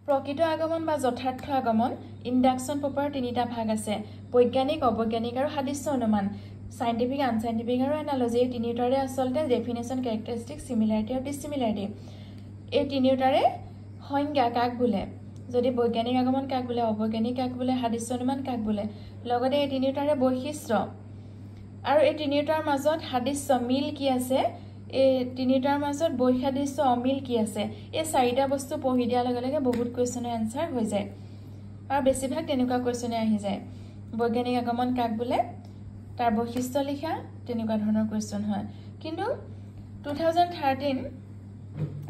প্ৰকৃত আগমন বা যথাৰ্থ আগমন ইন্ডাকশন প্ৰপাৰৰ তিনিটা ভাগ আছে বৈজ্ঞানিক অবৈজ্ঞানিক আৰু সাদৃশ্য অনুমান সাইন্টিফিক আনসাইন্টিফিক আৰু এনালজি তিনিটাৰে আসলতে ডেফিনেশন ক্যাৰেক্টাৰিষ্টিক সিমিলাৰিটি আৰু ডিসিমিলাৰিটি এই তিনিটাৰে সংজ্ঞা কাক বোলে যদি বৈজ্ঞানিক আগমন কাক বোলে অবৈজ্ঞানিক কাক বোলে সাদৃশ্য অনুমান কাক বোলে লগতে এই তিনিটাৰে বৈশিষ্ট্য আৰু এই তিনিটাৰ মাজত সাদৃশ্য মিল কি আছে এই তিনিটাৰ মাজত বৈসাদৃশ্য অমিল কি আছে এই চাৰিটা বস্তু পঢ়ি দিয়াৰ লগে লগে বহুত কোৱেশ্চনৰ আনসাৰ হৈ যায় আৰু বেছিভাগ তেনেকুৱা কোৱেশ্চনে আহি যায় বৈজ্ঞানিক আগমন কাক বোলে তাৰ বৈশিষ্ট্য লিখা তেনেকুৱা ধৰণৰ কোৱেশ্চন হয় কিন্তু 2013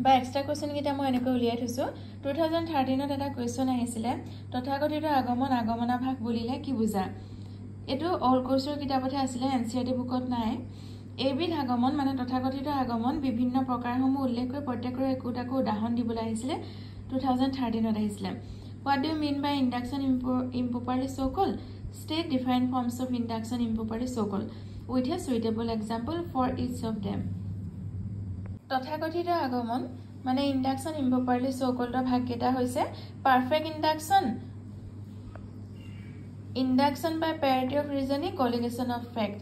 বা এক্সট্ৰা কোৱেশ্চন কিটা মই এনেকৈ উলিয়াই থৈছো 2013 ত এটা কোৱেশ্চন আহিছিলে তথাকথিত আগমন আগমনাভাস বুলিলে কি বুজা এটো অল কোৰ্সৰ কিতাপতে আছিল এনসিআৰটি বুকত নাই এবিধ আগমন মানে তথাকথিত আগমন বিভিন্ন প্ৰকাৰসমূহ উল্লেখ কৰি প্ৰত্যেকৰ একোটাকৈ উদাহৰণ দিবলৈ আহিছিল 2013 ত আহিছিল What do you mean by induction improperly so called? State different forms of induction improperly so called with a suitable example for each of them. তথাকথিত আগমন মানে induction improperly so called ভাগ কেটা হৈছে perfect induction by parity of reasoning colligation of fact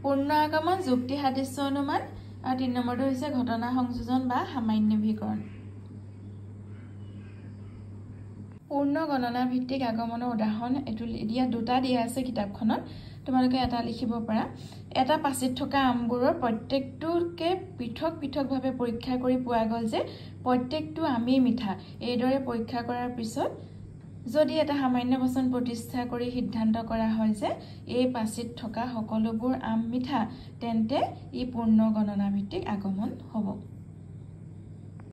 পূৰ্ণ আগমন যুক্তি সাদৃশ্য অনুমান আৰু 3 নম্বৰটো হৈছে ঘটনা সংযোজন বা সামান্যীকৰণ পূৰ্ণ গণনা ভিত্তিক আগমনৰ উদাহৰণ এটো দিয়া দুটা দিয়া আছে কিতাপখনত তোমালোকে এটা লিখিব পাৰা এটা পাছিত থকা আমগুৰৰ প্ৰত্যেকটোকে পৃথক পৃথকভাৱে পৰীক্ষা কৰি পোৱা গল যে প্ৰত্যেকটো আমি মিঠা এইদৰে পৰীক্ষা কৰাৰ পিছত যদি এটা সামান্য বচন প্ৰতিষ্ঠা কৰি সিদ্ধান্ত কৰা হয় যে এই পাছিত থকা সকলোবোৰ আম মিঠা তেন্তে ই পূৰ্ণ গণনা ভিত্তিক আগমন হ'ব